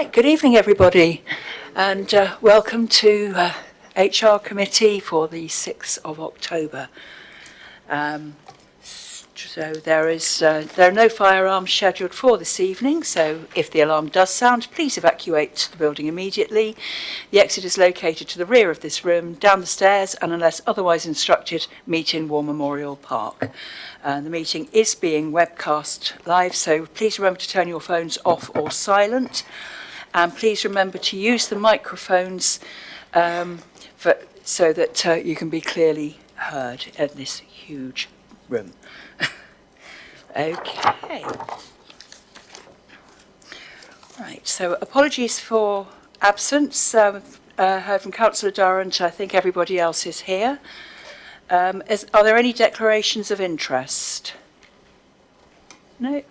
Right, good evening everybody, and welcome to HR Committee for the 6th of October. So there are no firearms scheduled for this evening, so if the alarm does sound, please evacuate the building immediately. The exit is located to the rear of this room, down the stairs, and unless otherwise instructed, meet in War Memorial Park. The meeting is being webcast live, so please remember to turn your phones off or silent. And please remember to use the microphones so that you can be clearly heard in this huge room. Okay. Right, so apologies for absence. Heard from Councillor Durrant. I think everybody else is here. Are there any declarations of interest? No?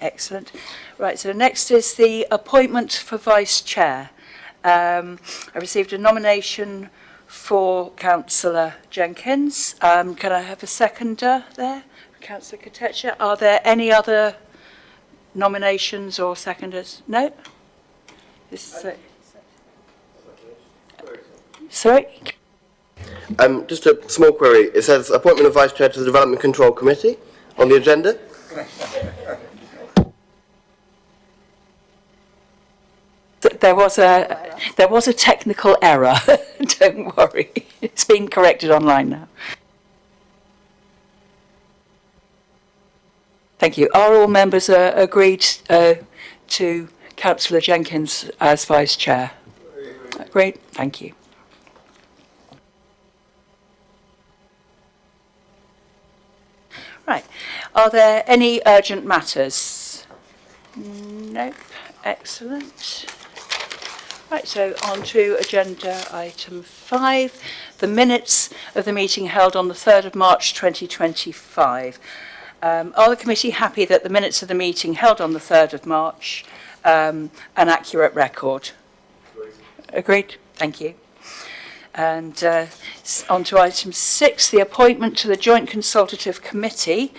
Excellent. Right, so next is the appointment for Vice Chair. I received a nomination for Councillor Jenkins. Can I have a seconder there? Councillor Katecha. Are there any other nominations or seconders? No? Sorry? Just a small query. It says appointment of Vice Chair to the Development Control Committee on the agenda. There was a technical error. Don't worry. It's been corrected online now. Thank you. Are all members agreed to Councillor Jenkins as Vice Chair? Great. Thank you. Right. Are there any urgent matters? Nope. Excellent. Right, so on to agenda item 5, the minutes of the meeting held on the 3rd of March 2025. Are the committee happy that the minutes of the meeting held on the 3rd of March an accurate record? Agreed? Thank you. And on to item 6, the appointment to the Joint Consultative Committee.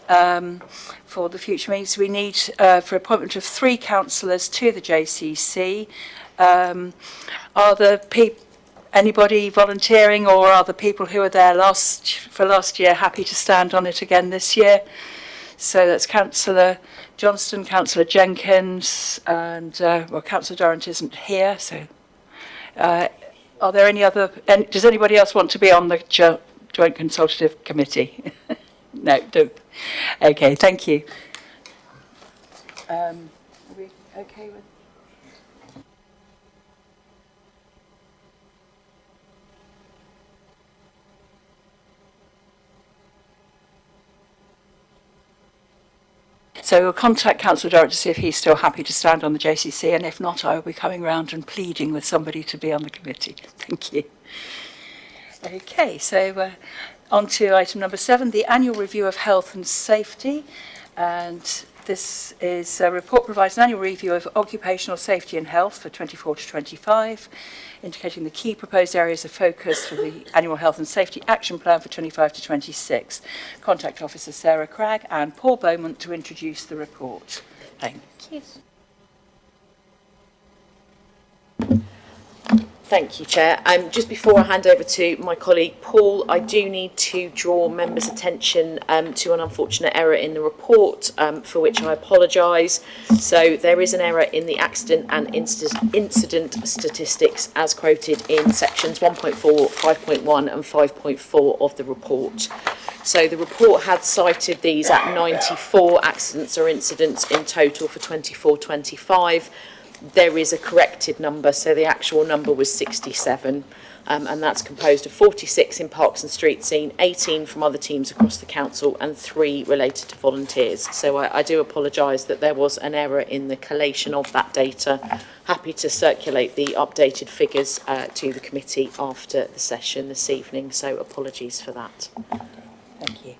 For the future meetings, we need for appointment of 3 councillors to the JCC. Are the anybody volunteering, or are the people who were there last year happy to stand on it again this year? So that's Councillor Johnston, Councillor Jenkins, and well, Councillor Durrant isn't here. So, are there any other? Does anybody else want to be on the Joint Consultative Committee? No, don't. Okay, thank you. Are we okay with? So we'll contact Councillor Durrant to see if he's still happy to stand on the JCC, and if not, I will be coming round and pleading with somebody to be on the committee. Thank you. Okay, so on to item number 7, the annual review of health and safety. And this is a report provides an annual review of occupational safety and health for 24 to 25, indicating the key proposed areas of focus for the annual health and safety action plan for 25 to 26. Contact Officer Sarah Cragg and Paul Beaumont to introduce the report. Thank you. Thank you, Chair. Just before I hand over to my colleague Paul, I do need to draw members' attention to an unfortunate error in the report, for which I apologise. So there is an error in the accident and incident statistics as quoted in sections 1.4, 5.1 and 5.4 of the report. So the report had cited these at 94 accidents or incidents in total for 24-25. There is a corrected number, so the actual number was 67, and that's composed of 46 in Parks and Street Scene, 18 from other teams across the council, and 3 related to volunteers. So I do apologise that there was an error in the collation of that data. Happy to circulate the updated figures to the committee after the session this evening, so apologies for that. Thank you.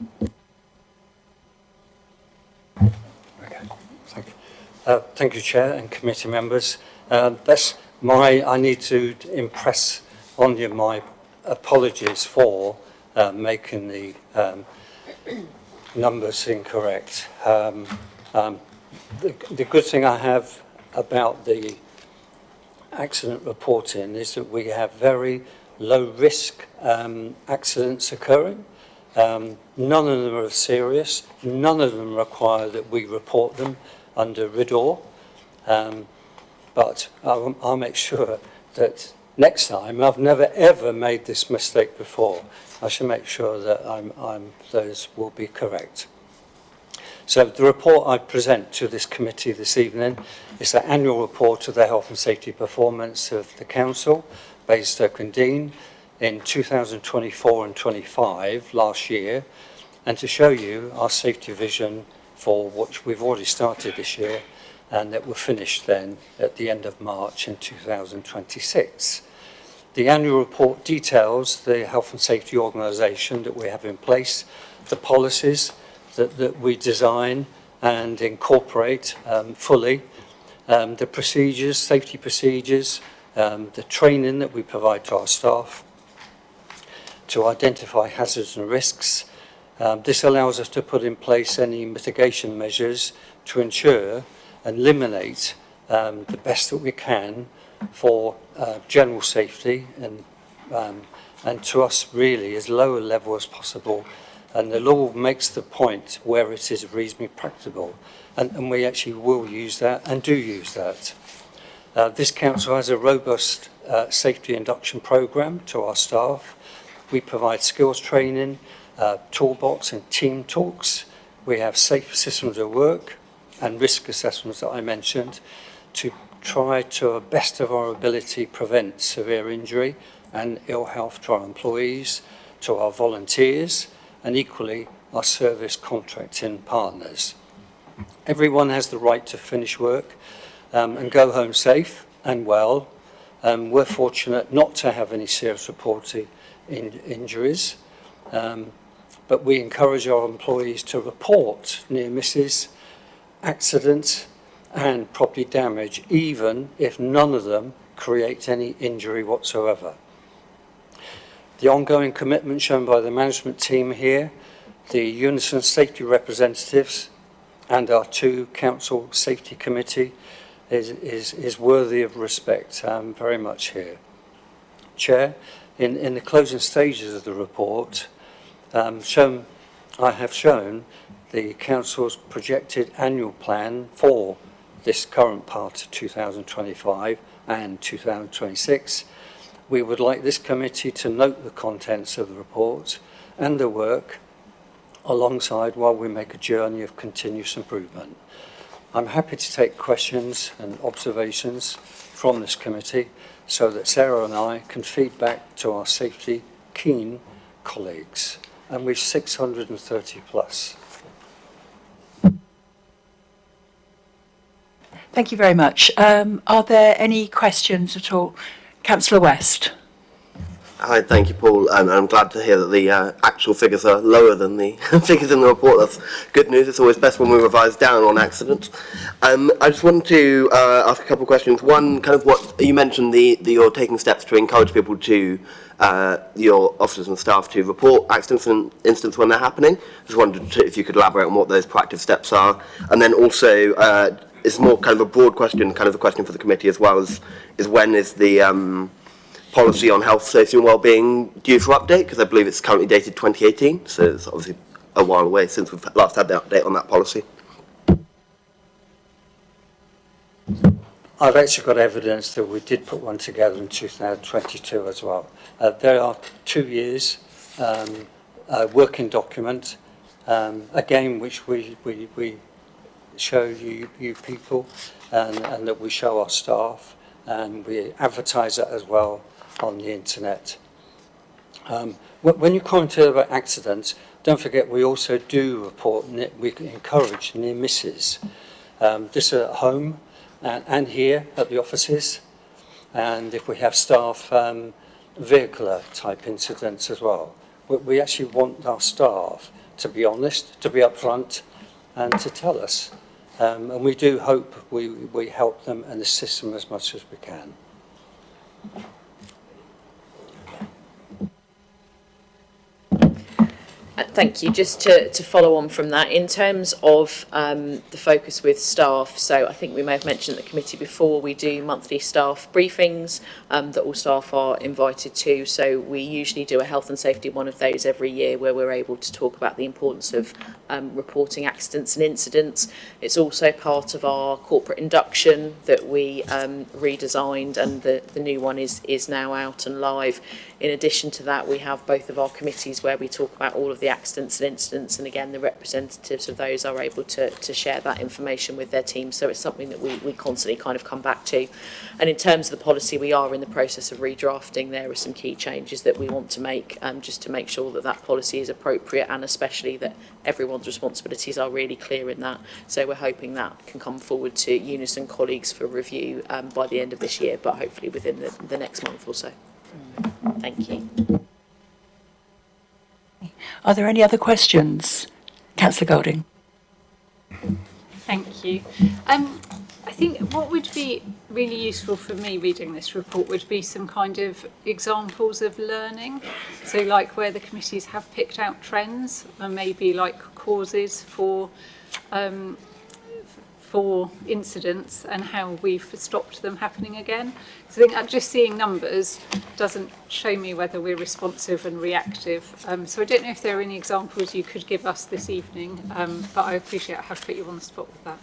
Thank you, Chair and committee members. I need to impress on you my apologies for making the numbers incorrect. The good thing I have about the accident reporting is that we have very low risk accidents occurring. None of them are serious. None of them require that we report them under RIDDOR. But I'll make sure that next time, I've never ever made this mistake before. I shall make sure that those will be correct. So the report I present to this committee this evening is the annual report of the health and safety performance of the council, Basingstoke and Deane, in 2024 and 25 last year, and to show you our safety vision for what we've already started this year and that will finish then at the end of March in 2026. The annual report details the health and safety organisation that we have in place, the policies that we design and incorporate fully, the procedures, safety procedures, the training that we provide to our staff to identify hazards and risks. This allows us to put in place any mitigation measures to ensure and eliminate the best that we can for general safety and to us really as low a level as possible. And the law makes the point where it is reasonably practicable, and we actually will use that and do use that. This council has a robust safety induction programme to our staff. We provide skills training, toolbox and team talks. We have safe systems of work and risk assessments that I mentioned to try to the best of our ability prevent severe injury and ill health to our employees, to our volunteers, and equally our service contracting partners. Everyone has the right to finish work and go home safe and well. We're fortunate not to have any serious reported injuries, but we encourage our employees to report near misses, accidents and property damage, even if none of them create any injury whatsoever. The ongoing commitment shown by the management team here, the Unison safety representatives and our 2 council safety committee is worthy of respect very much here. Chair, in the closing stages of the report, I have shown the council's projected annual plan for this current part of 2025 and 2026. We would like this committee to note the contents of the report and the work alongside while we make a journey of continuous improvement. I'm happy to take questions and observations from this committee so that Sarah and I can feed back to our safety keen colleagues, and we've 630 plus. Thank you very much. Are there any questions at all? Councillor West. Hi, thank you, Paul. I'm glad to hear that the actual figures are lower than the figures in the report. That's good news. It's always best when we revise down on accidents. I just wanted to ask a couple of questions. One, kind of what you mentioned, you're taking steps to encourage people to, your officers and staff to report accidents and incidents when they're happening. Just wondered if you could elaborate on what those proactive steps are. And then also, it's more kind of a broad question, kind of a question for the committee as well, is when is the policy on health, safety and wellbeing due for update? Because I believe it's currently dated 2018, so it's obviously a while away since we've last had the update on that policy. I've actually got evidence that we did put one together in 2022 as well. There are 2 years working document, again, which we show you people and that we show our staff, and we advertise that as well on the internet. When you comment about accidents, don't forget we also do report, we encourage near misses. This is at home and here at the offices, and if we have staff vehicular type incidents as well. We actually want our staff to be honest, to be upfront and to tell us. And we do hope we help them and assist them as much as we can. Thank you. Just to follow on from that, in terms of the focus with staff, so I think we may have mentioned at the committee before, we do monthly staff briefings that all staff are invited to. So we usually do a health and safety one of those every year, where we're able to talk about the importance of reporting accidents and incidents. It's also part of our corporate induction that we redesigned, and the new one is now out and live. In addition to that, we have both of our committees where we talk about all of the accidents and incidents, and again, the representatives of those are able to share that information with their team. So it's something that we constantly kind of come back to. And in terms of the policy, we are in the process of redrafting. There are some key changes that we want to make, just to make sure that that policy is appropriate, and especially that everyone's responsibilities are really clear in that. So we're hoping that can come forward to Unison colleagues for review by the end of this year, but hopefully within the next month or so. Thank you. Are there any other questions? Councillor Golding. Thank you. I think what would be really useful for me reading this report would be some kind of examples of learning. So like where the committees have picked out trends, and maybe like causes for incidents and how we've stopped them happening again. So I think that just seeing numbers doesn't show me whether we're responsive and reactive. So I don't know if there are any examples you could give us this evening, but I appreciate I have put you on the spot with that.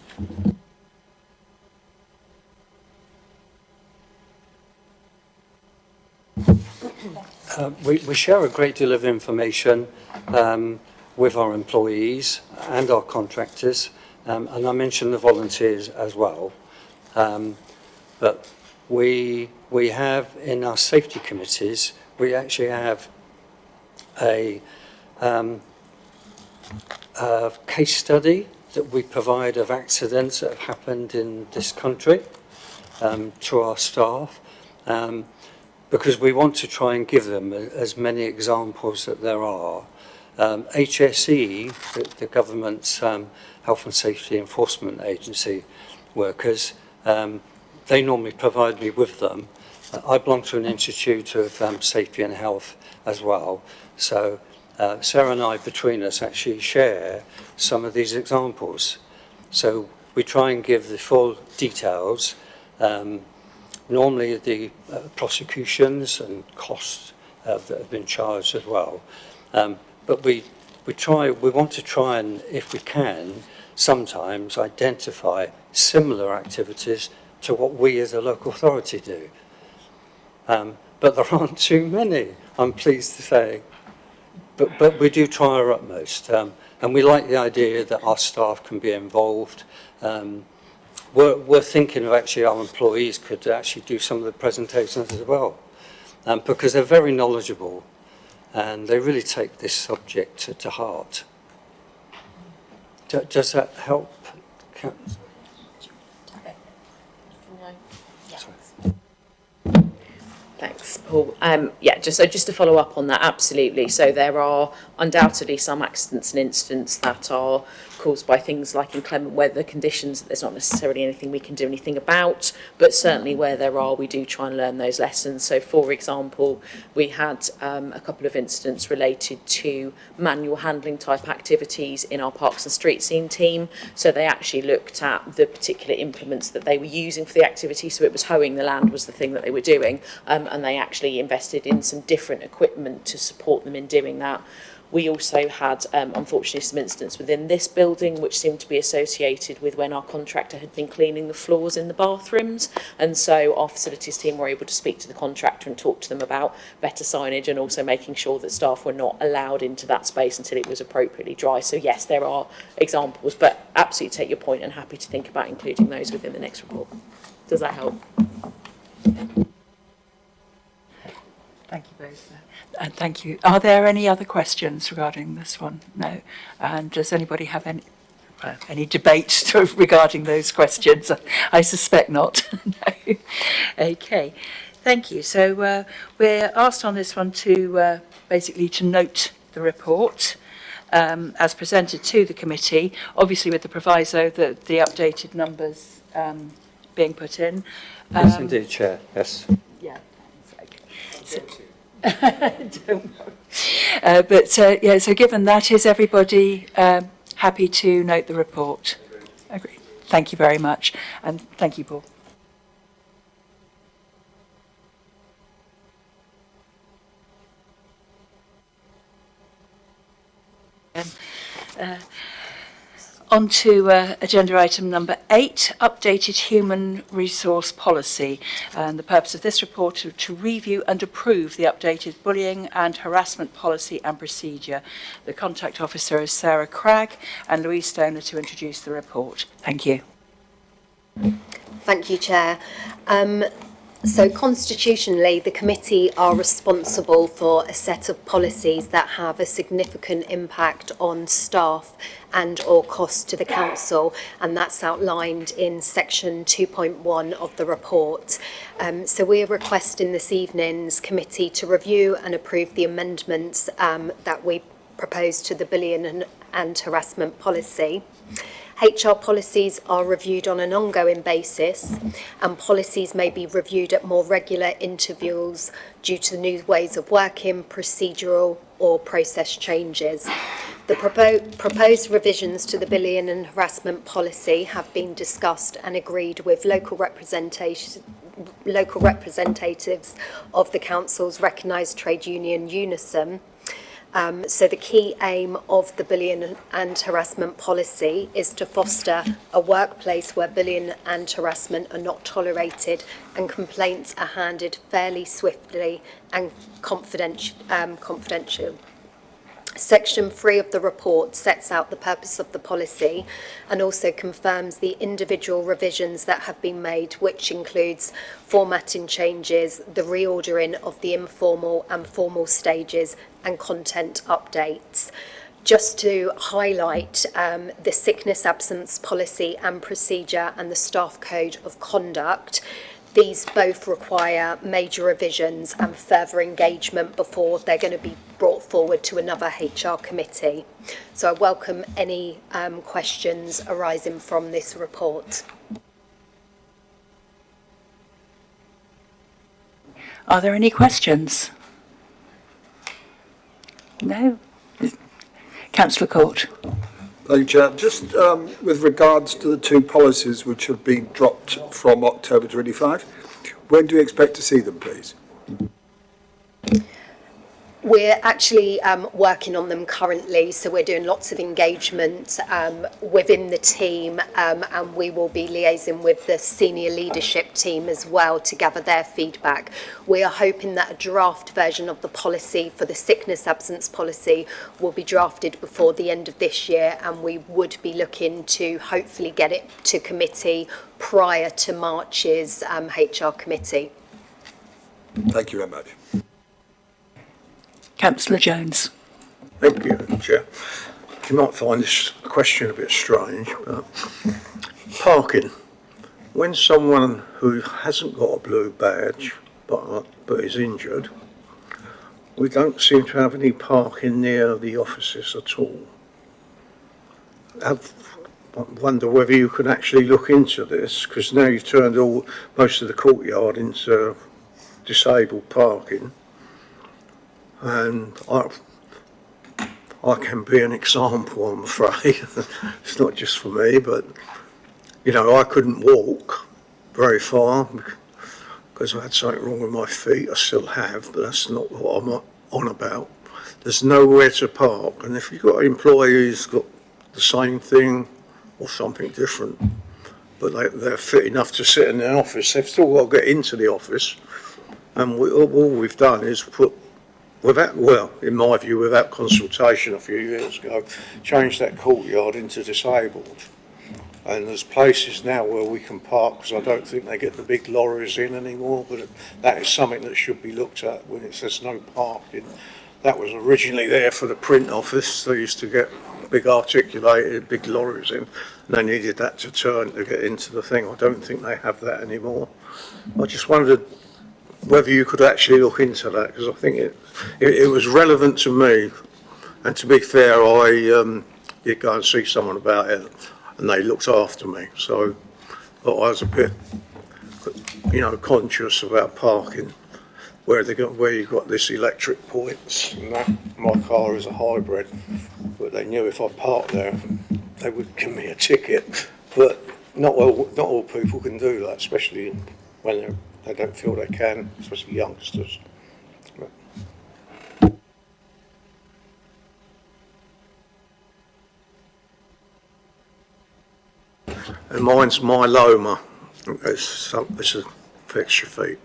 We share a great deal of information with our employees and our contractors, and I mentioned the volunteers as well. But we have in our safety committees, we actually have a case study that we provide of accidents that have happened in this country to our staff. Because we want to try and give them as many examples that there are. HSE, the government's Health and Safety Enforcement Agency workers, they normally provide me with them. I belong to an Institute of Safety and Health as well. So Sarah and I, between us, actually share some of these examples. So we try and give the full details. Normally the prosecutions and costs that have been charged as well. But we want to try and, if we can, sometimes identify similar activities to what we as a local authority do. But there aren't too many, I'm pleased to say. But we do try our utmost. And we like the idea that our staff can be involved. We're thinking of actually our employees could actually do some of the presentations as well, because they're very knowledgeable and they really take this subject to heart. Does that help? Thanks, Paul. Just to follow up on that, absolutely. So there are undoubtedly some accidents and incidents that are caused by things like inclement weather conditions that there's not necessarily anything we can do anything about, but certainly where there are, we do try and learn those lessons. So for example, we had a couple of incidents related to manual handling type activities in our Parks and Street Scene team. So they actually looked at the particular implements that they were using for the activity. So it was hoeing the land was the thing that they were doing, and they actually invested in some different equipment to support them in doing that. We also had, unfortunately, some incidents within this building which seemed to be associated with when our contractor had been cleaning the floors in the bathrooms. And so our facilities team were able to speak to the contractor and talk to them about better signage and also making sure that staff were not allowed into that space until it was appropriately dry. So yes, there are examples, but absolutely take your point and happy to think about including those within the next report. Does that help? Thank you both. And thank you. Are there any other questions regarding this one? No. And does anybody have any debate regarding those questions? I suspect not. No. Okay. Thank you. So we're asked on this one to basically to note the report as presented to the committee, obviously with the proviso that the updated numbers being put in. Yes, indeed, Chair. Yes. Yeah. Okay. So, Don't worry. Yeah, so given that, is everybody happy to note the report? Agreed. Thank you very much, and thank you, Paul. On to agenda item number 8, updated human resource policy. And the purpose of this report is to review and approve the updated bullying and harassment policy and procedure. The contact officer is Sarah Cragg, and Louise Stoner to introduce the report. Thank you. Thank you, Chair. So constitutionally, the committee are responsible for a set of policies that have a significant impact on staff and or costs to the council, and that's outlined in section 2.1 of the report. So we're requesting this evening's committee to review and approve the amendments that we propose to the bullying and harassment policy. HR policies are reviewed on an ongoing basis, and policies may be reviewed at more regular intervals due to new ways of working, procedural or process changes. The proposed revisions to the bullying and harassment policy have been discussed and agreed with local representatives of the council's recognised trade union Unison. So the key aim of the bullying and harassment policy is to foster a workplace where bullying and harassment are not tolerated and complaints are handled fairly swiftly and confidential. Section 3 of the report sets out the purpose of the policy and also confirms the individual revisions that have been made, which includes formatting changes, the reordering of the informal and formal stages, and content updates. Just to highlight the sickness absence policy and procedure and the staff code of conduct, these both require major revisions and further engagement before they're going to be brought forward to another HR committee. So I welcome any questions arising from this report. Are there any questions? No? Councillor Court. Thank you, Chair. Just with regards to the two policies which have been dropped from October 25, when do you expect to see them, please? We're actually working on them currently, so we're doing lots of engagement within the team, and we will be liaising with the senior leadership team as well to gather their feedback. We are hoping that a draft version of the policy for the sickness absence policy will be drafted before the end of this year, and we would be looking to hopefully get it to committee prior to March's HR committee. Thank you very much. Councillor Jones. Thank you, Chair. You might find this question a bit strange, but parking. When someone who hasn't got a blue badge but is injured, we don't seem to have any parking near the offices at all. I wonder whether you can actually look into this, because now you've turned most of the courtyard into disabled parking. And I can be an example, I'm afraid. It's not just for me, but, you know, I couldn't walk very far because I had something wrong with my feet. I still have, but that's not what I'm on about. There's nowhere to park, and if you've got an employee who's got the same thing or something different, but they're fit enough to sit in the office, they've still got to get into the office, and all we've done is put, in my view, without consultation a few years ago, changed that courtyard into disabled. And there's places now where we can park, because I don't think they get the big lorries in anymore, but that is something that should be looked at when it says no parking. That was originally there for the print office. They used to get big articulated, big lorries in, and they needed that to turn to get into the thing. I don't think they have that anymore. I just wondered whether you could actually look into that, because I think it was relevant to me, and to be fair, I did go and see someone about it, and they looked after me, so I was a bit, conscious about parking. where you've got this electric points, and that my car is a hybrid, but they knew if I parked there, they would give me a ticket. But not all people can do that, especially when they don't feel they can, especially youngsters. And mine's myeloma. It's a fixture feet.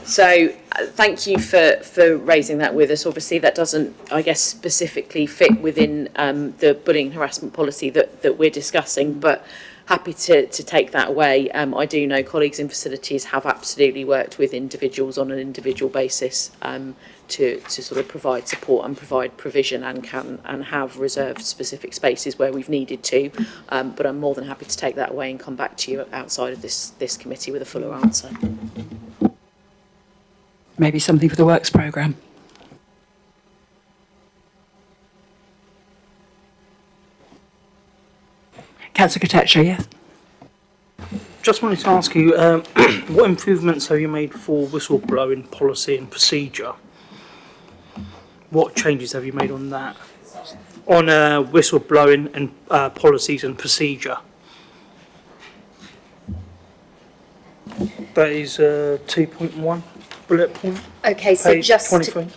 So thank you for raising that with us. Obviously, that doesn't, I guess, specifically fit within the bullying and harassment policy that we're discussing, but happy to take that away. I do know colleagues in facilities have absolutely worked with individuals on an individual basis to sort of provide support and provide provision, and have reserved specific spaces where we've needed to. But I'm more than happy to take that away and come back to you outside of this committee with a fuller answer. Maybe something for the works programme. Councillor Katecha, yes. Just wanted to ask you, what improvements have you made for whistleblowing policy and procedure? What changes have you made on that? On whistleblowing and policies and procedure? That is 2.1 bullet point. Okay, so Page just 23.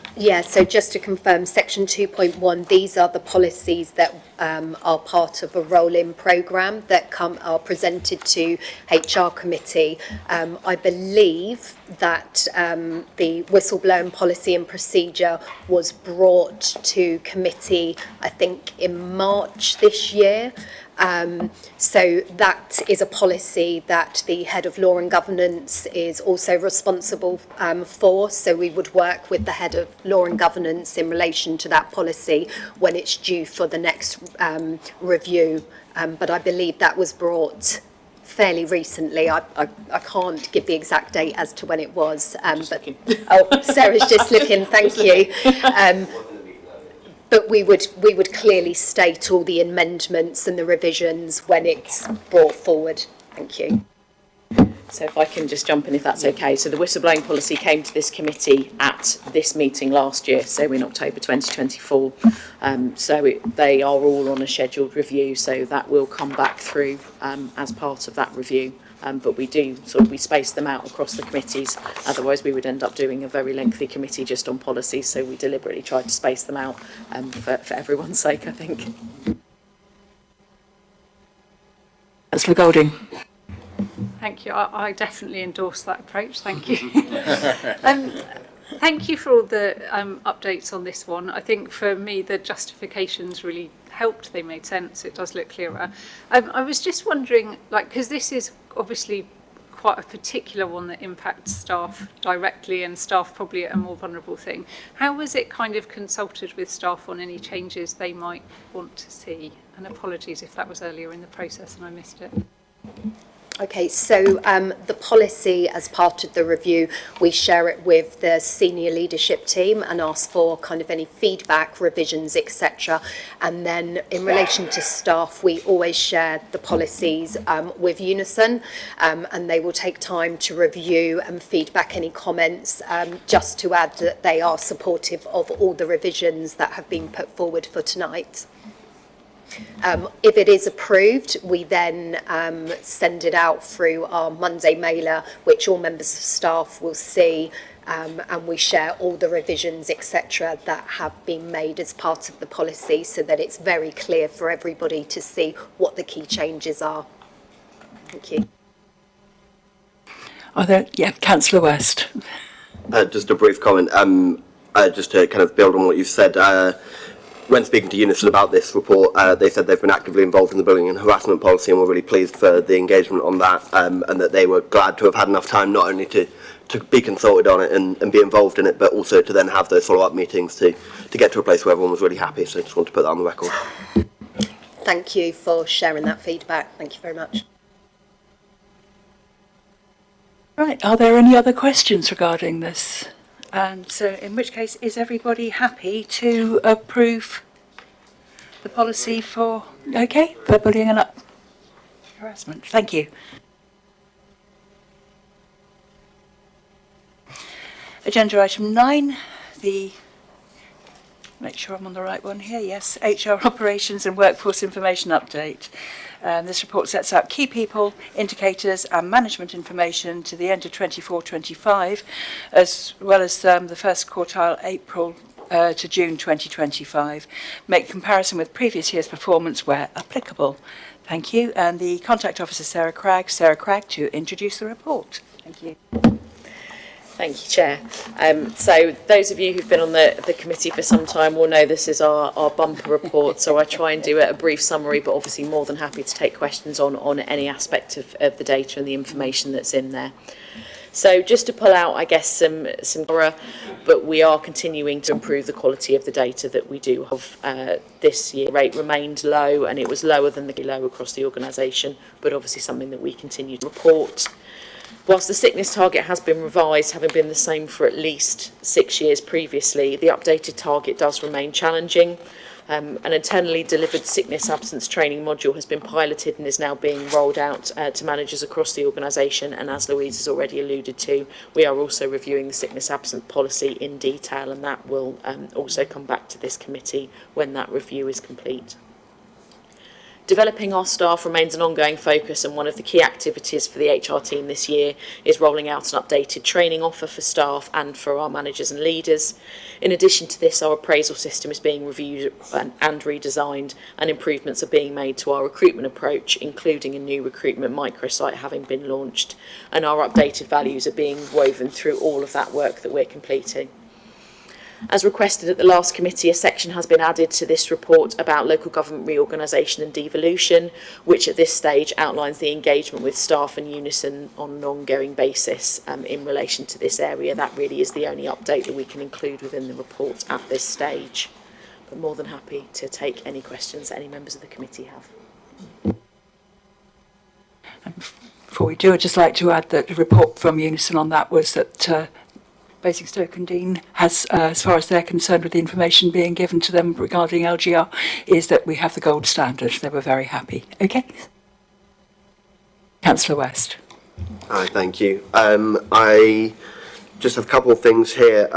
so just to confirm, section 2.1, these are the policies that are part of a roll-in programme that are presented to HR committee. I believe that the whistleblowing policy and procedure was brought to committee, I think, in March this year. So that is a policy that the head of law and governance is also responsible for. So we would work with the head of law and governance in relation to that policy when it's due for the next review. But I believe that was brought fairly recently. I can't give the exact date as to when it was. But Sarah's just looking. Thank you. But we would clearly state all the amendments and the revisions when it's brought forward. Thank you. So if I can just jump in, if that's okay. So the whistleblowing policy came to this committee at this meeting last year, so in October 2024. They are all on a scheduled review, so that will come back through as part of that review. But we space them out across the committees. Otherwise, we would end up doing a very lengthy committee just on policies. So we deliberately tried to space them out for everyone's sake, I think. Councillor Golding. Thank you. I definitely endorse that approach. Thank you. Thank you for all the updates on this one. I think for me the justifications really helped. They made sense. It does look clearer. I was just wondering, because this is obviously quite a particular one that impacts staff directly, and staff probably at a more vulnerable thing. How was it kind of consulted with staff on any changes they might want to see? And apologies if that was earlier in the process and I missed it. Okay, so the policy, as part of the review, we share it with the senior leadership team and ask for kind of any feedback, revisions, etc. And then in relation to staff, we always share the policies with Unison, and they will take time to review and feedback any comments, just to add that they are supportive of all the revisions that have been put forward for tonight. If it is approved, we then send it out through our Monday mailer, which all members of staff will see, and we share all the revisions, etc., that have been made as part of the policy, so that it's very clear for everybody to see what the key changes are. Thank you. Councillor West. Just a brief comment. Just to kind of build on what you've said. When speaking to Unison about this report, they said they've been actively involved in the bullying and harassment policy and were really pleased for the engagement on that, and that they were glad to have had enough time not only to be consulted on it and be involved in it, but also to then have those follow-up meetings to get to a place where everyone was really happy. So I just want to put that on the record. Thank you for sharing that feedback. Thank you very much. Right, are there any other questions regarding this? And so in which case, is everybody happy to approve the policy for bullying and harassment? Thank you. Agenda item 9, make sure I'm on the right one here, yes, HR operations and workforce information update. This report sets out key people, indicators and management information to the end of 24-25, as well as the first quartile April to June 2025. Make comparison with previous year's performance where applicable. Thank you. And the contact officer, Sarah Cragg, to introduce the report. Thank you. Thank you, Chair. So those of you who've been on the committee for some time will know this is our bumper report, so I try and do a brief summary, but obviously more than happy to take questions on any aspect of the data and the information that's in there. So just to pull out, I guess, some horror, but we are continuing to improve the quality of the data that we do have. This year rate remained low, and it was lower than the low across the organisation, but obviously something that we continue to report. Whilst the sickness target has been revised, having been the same for at least 6 years previously, the updated target does remain challenging. An internally delivered sickness absence training module has been piloted and is now being rolled out to managers across the organisation, and as Louise has already alluded to, we are also reviewing the sickness absence policy in detail, and that will also come back to this committee when that review is complete. Developing our staff remains an ongoing focus, and one of the key activities for the HR team this year is rolling out an updated training offer for staff and for our managers and leaders. In addition to this, our appraisal system is being reviewed and redesigned, and improvements are being made to our recruitment approach, including a new recruitment microsite having been launched, and our updated values are being woven through all of that work that we're completing. As requested at the last committee, a section has been added to this report about local government reorganisation and devolution, which at this stage outlines the engagement with staff and Unison on an ongoing basis in relation to this area. That really is the only update that we can include within the report at this stage. But more than happy to take any questions that any members of the committee have. Before we do, I'd just like to add that the report from Unison on that was that Basingstoke and Dean has, as far as they're concerned with the information being given to them regarding LGR, is that we have the gold standard. They were very happy. Okay. Councillor West. Hi, thank you. I just have a couple of things here.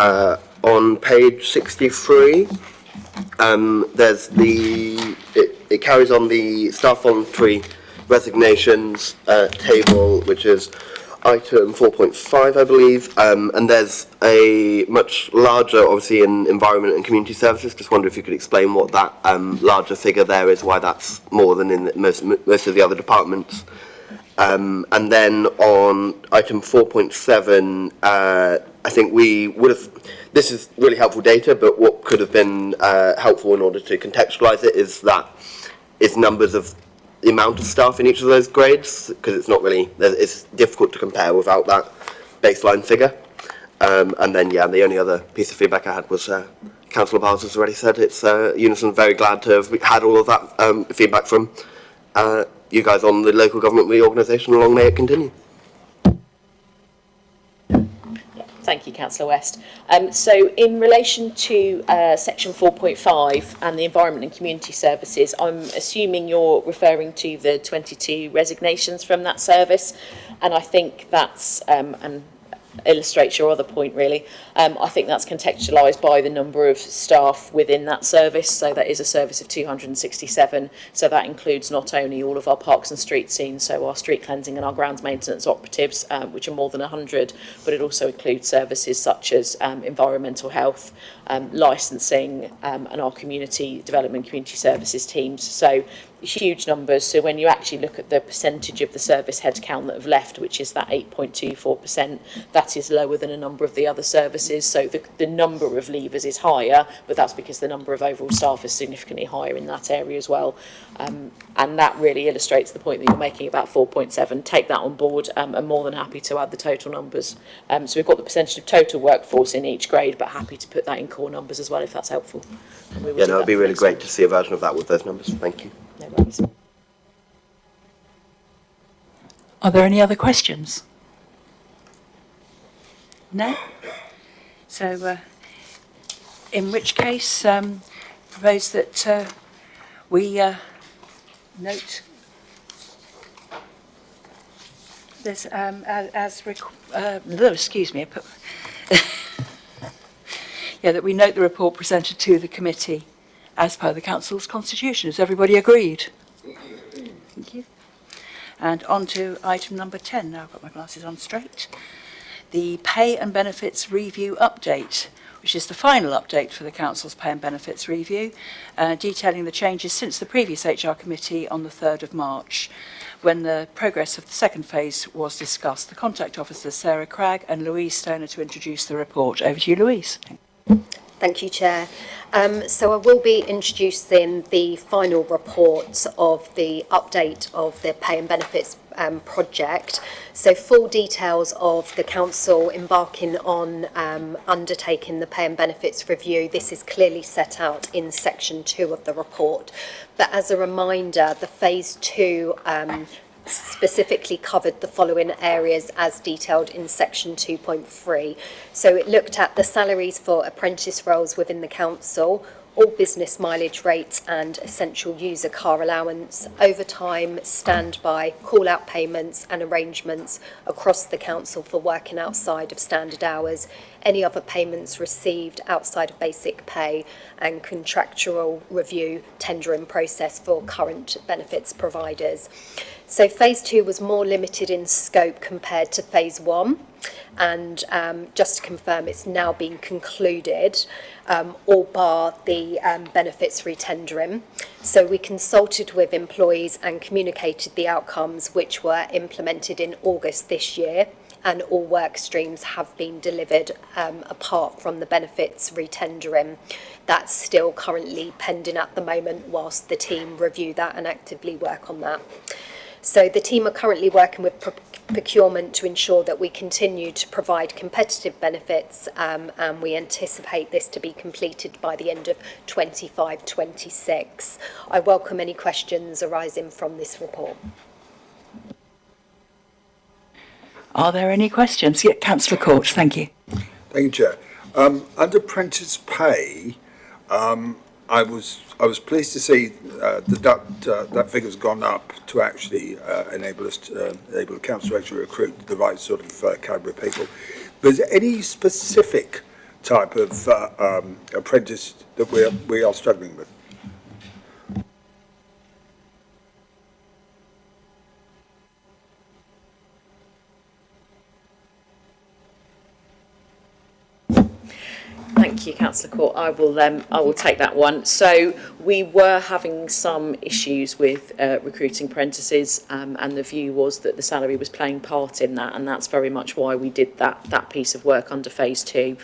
On page 63, there's it carries on the staff voluntary resignations table, which is item 4.5, I believe, and there's a much larger, obviously, in environment and community services. Just wonder if you could explain what that larger figure there is, why that's more than in most of the other departments. And then on item 4.7, I think we would have, this is really helpful data, but what could have been helpful in order to contextualise it is numbers of the amount of staff in each of those grades, because it's not really, it's difficult to compare without that baseline figure. And then, yeah, the only other piece of feedback I had was Councillor Barnes has already said it's Unison very glad to have had all of that feedback from you guys on the local government reorganisation. Long may it continue. Thank you, Councillor West. So in relation to section 4.5 and the environment and community services, I'm assuming you're referring to the 22 resignations from that service, and I think that's and illustrates your other point really. I think that's contextualised by the number of staff within that service. So that is a service of 267. So that includes not only all of our parks and street scenes, so our street cleansing and our grounds maintenance operatives, which are more than 100, but it also includes services such as environmental health, licensing, and our community development, community services teams. So huge numbers. So when you actually look at the percentage of the service headcount that have left, which is that 8.24%, that is lower than a number of the other services. So the number of leavers is higher, but that's because the number of overall staff is significantly higher in that area as well. And that really illustrates the point that you're making about 4.7. Take that on board. I'm more than happy to add the total numbers. So we've got the percentage of total workforce in each grade, but happy to put that in core numbers as well if that's helpful. Yeah, no, it'd be really great to see a version of that with those numbers. Thank you. No worries. Are there any other questions? No? So, in which case, propose that we note this excuse me, that we note the report presented to the committee as per the council's constitution. Is everybody agreed? Thank you. And on to item number 10. Now I've got my glasses on straight. The Pay and Benefits Review Update, which is the final update for the Council's Pay and Benefits Review, detailing the changes since the previous HR committee on the 3rd of March, when the progress of the second phase was discussed. The contact officers, Sarah Cragg and Louise Stoner, to introduce the report. Over to you, Louise. Thank you, Chair. So I will be introducing the final report of the update of the Pay and Benefits project. So full details of the Council embarking on undertaking the Pay and Benefits review. This is clearly set out in section 2 of the report. But as a reminder, the phase 2 specifically covered the following areas as detailed in section 2.3. So it looked at the salaries for apprentice roles within the council, all business mileage rates and essential user car allowance, overtime, standby, call-out payments and arrangements across the council for working outside of standard hours, any other payments received outside of basic pay, and contractual review tendering process for current benefits providers. So phase 2 was more limited in scope compared to phase 1, and just to confirm, it's now been concluded, all bar the benefits retendering. So we consulted with employees and communicated the outcomes, which were implemented in August this year, and all work streams have been delivered apart from the benefits retendering. That's still currently pending at the moment whilst the team review that and actively work on that. So the team are currently working with procurement to ensure that we continue to provide competitive benefits, and we anticipate this to be completed by the end of 25-26. I welcome any questions arising from this report. Are there any questions? Yeah, Councillor Court, thank you. Thank you, Chair. Under apprentice pay, I was pleased to see that figure's gone up to actually enable the council to actually recruit the right sort of calibre of people. But is there any specific type of apprentice that we are struggling with? Thank you, Councillor Court. I will take that one. So we were having some issues with recruiting apprentices, and the view was that the salary was playing part in that, and that's very much why we did that piece of work under phase 2.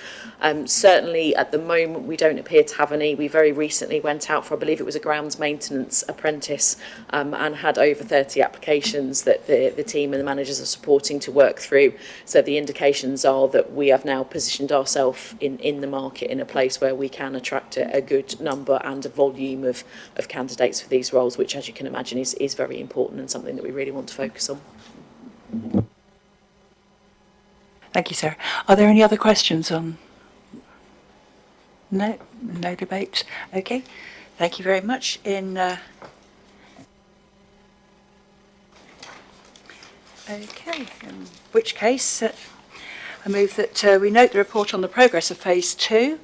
Certainly at the moment we don't appear to have any. We very recently went out for, I believe it was a grounds maintenance apprentice, and had over 30 applications that the team and the managers are supporting to work through. So the indications are that we have now positioned ourselves in the market in a place where we can attract a good number and a volume of candidates for these roles, which, as you can imagine, is very important and something that we really want to focus on. Thank you, Sarah. Are there any other questions on? No debate. Okay, thank you very much. Okay, in which case I move that we note the report on the progress of phase 2,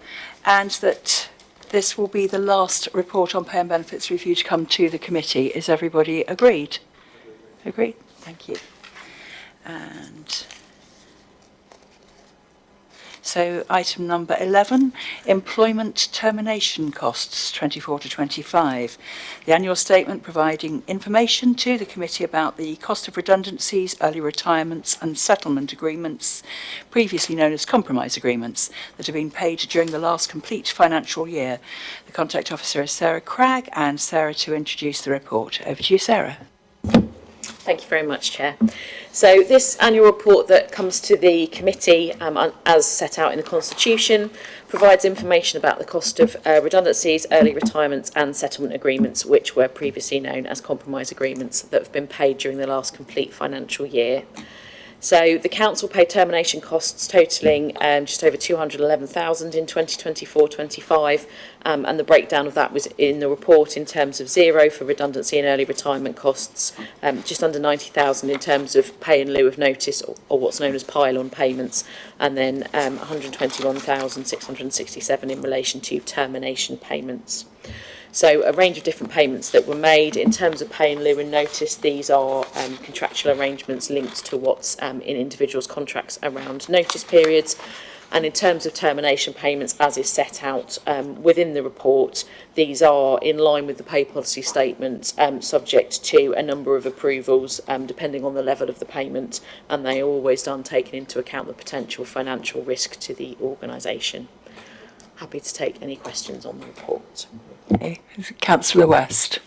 and that this will be the last report on pay and benefits review to come to the committee. Is everybody agreed? Agreed? Thank you. And so item number 11, employment termination costs 24 to 25. The annual statement providing information to the committee about the cost of redundancies, early retirements and settlement agreements, previously known as compromise agreements, that have been paid during the last complete financial year. The contact officer is Sarah Cragg, and Sarah to introduce the report. Over to you, Sarah. Thank you very much, Chair. So this annual report that comes to the committee, as set out in the Constitution, provides information about the cost of redundancies, early retirements and settlement agreements, which were previously known as compromise agreements, that have been paid during the last complete financial year. So the council paid termination costs totalling just over 211,000 in 2024-25, and the breakdown of that was in the report in terms of 0 for redundancy and early retirement costs, just under 90,000 in terms of pay in lieu of notice or what's known as pile-on payments, and then 121,667 in relation to termination payments. So a range of different payments that were made. In terms of pay in lieu and notice, these are contractual arrangements linked to what's in individuals' contracts around notice periods. And in terms of termination payments, as is set out within the report, these are in line with the pay policy statement, subject to a number of approvals depending on the level of the payment, and they are always done taking into account the potential financial risk to the organisation. Happy to take any questions on the report. Okay. Councillor West.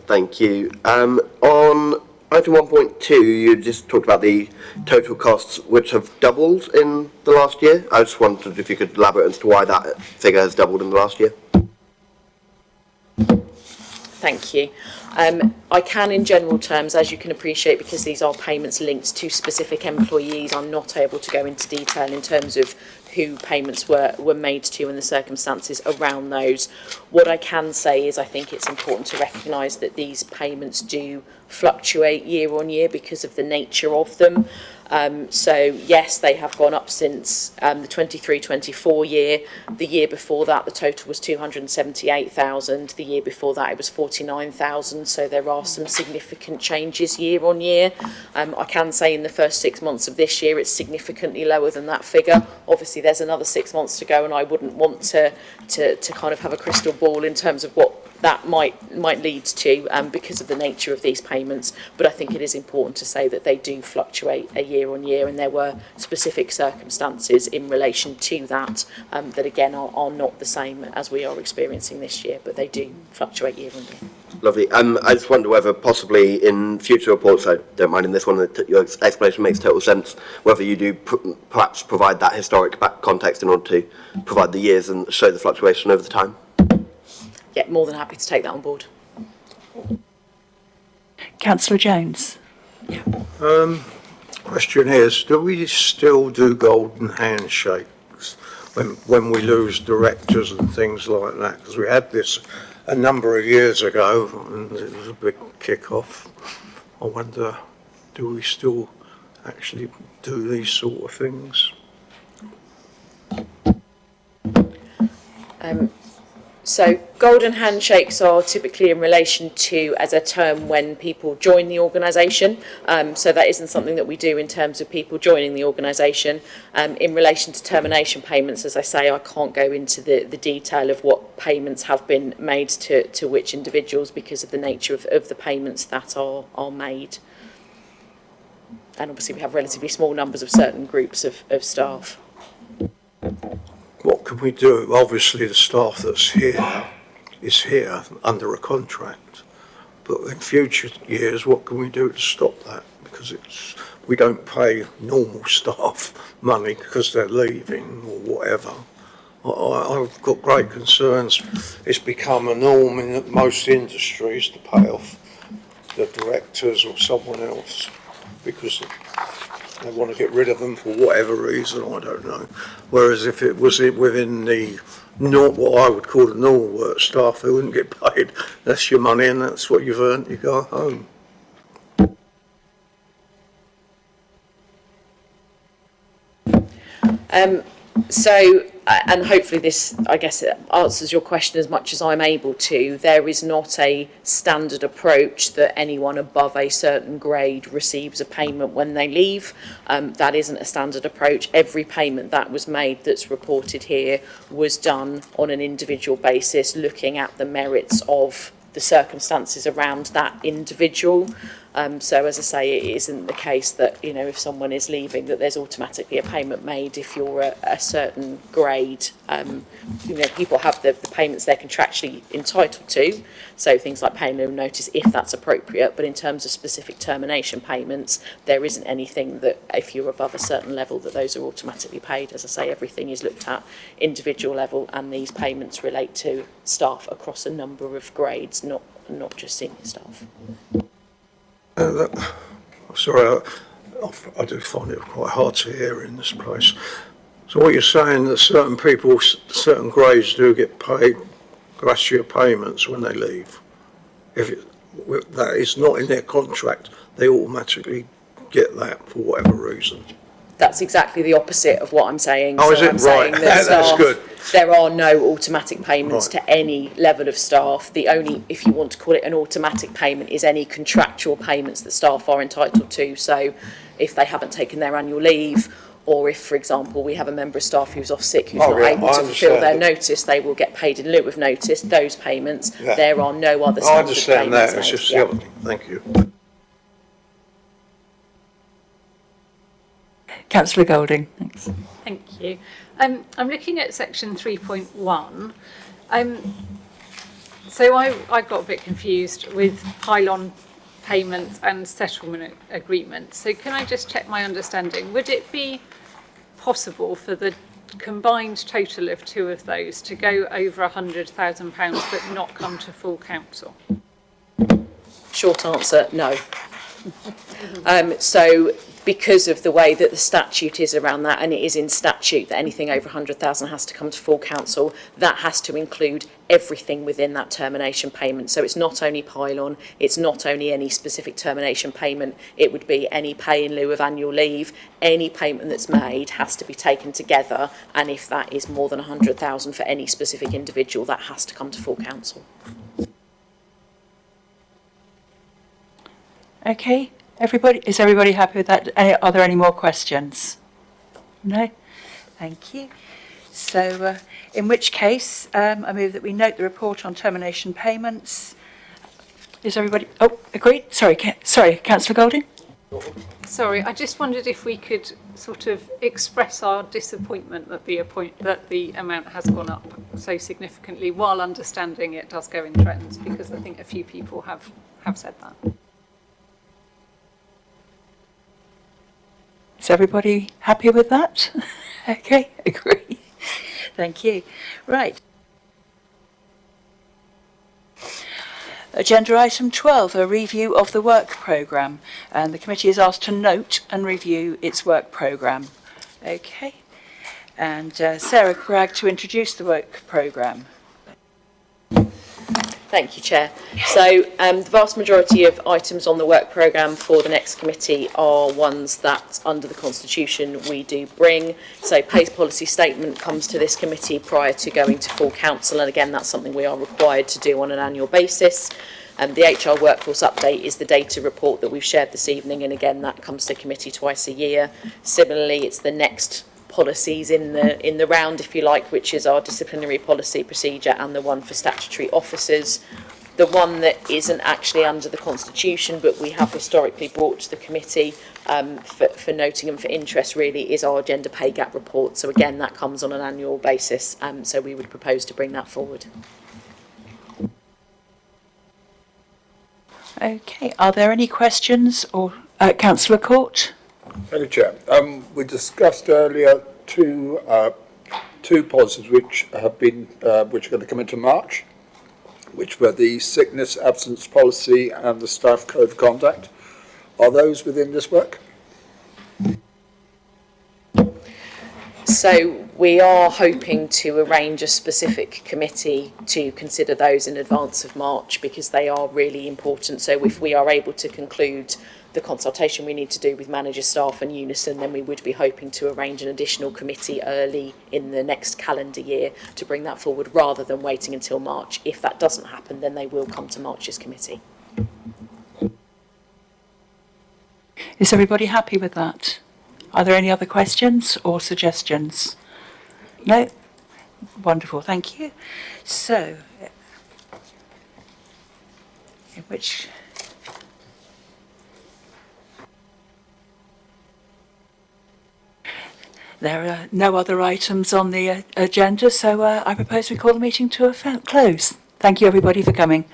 Thank you. On item 1.2, you just talked about the total costs, which have doubled in the last year. I just wondered if you could elaborate as to why that figure has doubled in the last year. Thank you. I can, in general terms, as you can appreciate, because these are payments linked to specific employees, I'm not able to go into detail in terms of who payments were made to and the circumstances around those. What I can say is I think it's important to recognise that these payments do fluctuate year on year because of the nature of them. So yes, they have gone up since the 23-24 year. The year before that, the total was 278,000. The year before that, it was 49,000. So there are some significant changes year on year. I can say in the first 6 months of this year, it's significantly lower than that figure. Obviously, there's another 6 months to go, and I wouldn't want to kind of have a crystal ball in terms of what that might lead to because of the nature of these payments, but I think it is important to say that they do fluctuate a year on year, and there were specific circumstances in relation to that that again are not the same as we are experiencing this year, but they do fluctuate year on year. Lovely. I just wonder whether possibly in future reports, I don't mind in this one, your explanation makes total sense, whether you do perhaps provide that historic back context in order to provide the years and show the fluctuation over the time. Yeah, more than happy to take that on board. Councillor Jones. Question is, do we still do golden handshakes when we lose directors and things like that? Because we had this a number of years ago and it was a big kick-off. I wonder, do we still actually do these sort of things? So golden handshakes are typically in relation to as a term when people join the organisation. So that isn't something that we do in terms of people joining the organisation. In relation to termination payments, as I say, I can't go into the detail of what payments have been made to which individuals because of the nature of the payments that are made. And obviously we have relatively small numbers of certain groups of staff. What can we do? Obviously the staff that's here is here under a contract, but in future years what can we do to stop that? Because we don't pay normal staff money because they're leaving or whatever. I've got great concerns. It's become a norm in most industries to pay off the directors or someone else because they want to get rid of them for whatever reason, I don't know. Whereas if it was within the what I would call the normal work staff, they wouldn't get paid. That's your money and that's what you've earned, you go home. And hopefully this, I guess, answers your question as much as I'm able to. There is not a standard approach that anyone above a certain grade receives a payment when they leave. That isn't a standard approach. Every payment that was made that's reported here was done on an individual basis, looking at the merits of the circumstances around that individual. So as I say, it isn't the case that, you know, if someone is leaving that there's automatically a payment made if you're a certain grade. You know, people have the payments they're contractually entitled to, so things like paying no notice if that's appropriate, but in terms of specific termination payments, there isn't anything that if you're above a certain level that those are automatically paid. As I say, everything is looked at individual level, and these payments relate to staff across a number of grades, not just senior staff. Sorry, I do find it quite hard to hear in this place. So what you're saying that certain people, certain grades do get paid gratia payments when they leave. If that is not in their contract, they automatically get that for whatever reason. That's exactly the opposite of what I'm saying. Oh, So is it? I'm saying Right. that That's staff, good. there are no automatic payments Right. to any level of staff. The only, if you want to call it an automatic payment, is any contractual payments that staff are entitled to. So if they haven't taken their annual leave, or if, for example, we have a member of staff who's off sick who's not able to fulfil their notice, they will get paid in lieu of notice, those payments. Yeah. There are no other I standard understand payments that, it's made. just Yeah. the other thing. Thank you. Councillor Golding, thanks. Thank you. I'm looking at section 3.1. So I got a bit confused with pylon payments and settlement agreements. So can I just check my understanding? Would it be possible for the combined total of two of those to go over £100,000 but not come to full council? Short answer, no. So because of the way that the statute is around that, and it is in statute that anything over 100,000 has to come to full council, that has to include everything within that termination payment. So it's not only pylon, it's not only any specific termination payment, it would be any pay in lieu of annual leave. Any payment that's made has to be taken together, and if that is more than 100,000 for any specific individual, that has to come to full council. Okay, is everybody happy with that? Are there any more questions? No? Thank you. So, in which case, I move that we note the report on termination payments. Is everybody, agreed? Sorry, Councillor Golding? Sorry, I just wondered if we could sort of express our disappointment that the amount has gone up so significantly, while understanding it does go in trends, because I think a few people have said that. Is everybody happy with that? Okay, agree. Thank you. Right. Agenda item 12, a review of the work programme. And the committee is asked to note and review its work programme. Okay. And Sarah Cragg to introduce the work programme. Thank you, Chair. So the vast majority of items on the work programme for the next committee are ones that, under the Constitution, we do bring. So PACE policy statement comes to this committee prior to going to full council, and again, that's something we are required to do on an annual basis. The HR workforce update is the data report that we've shared this evening, and again, that comes to committee twice a year. Similarly, it's the next policies in the round, if you like, which is our disciplinary policy procedure and the one for statutory officers. The one that isn't actually under the Constitution, but we have historically brought to the committee for noting and for interest, really, is our gender pay gap report. So again, that comes on an annual basis, so we would propose to bring that forward. Okay, are there any questions? Or Councillor Court? Thank you, Chair. We discussed earlier two policies which are going to come into March, which were the sickness absence policy and the staff code of conduct. Are those within this work? So we are hoping to arrange a specific committee to consider those in advance of March, because they are really important. So if we are able to conclude the consultation we need to do with manager, staff and Unison, then we would be hoping to arrange an additional committee early in the next calendar year to bring that forward, rather than waiting until March. If that doesn't happen, then they will come to March's committee. Is everybody happy with that? Are there any other questions or suggestions? No? Wonderful, thank you. So, in which... There are no other items on the agenda, so I propose we call the meeting to a close. Thank you, everybody, for coming.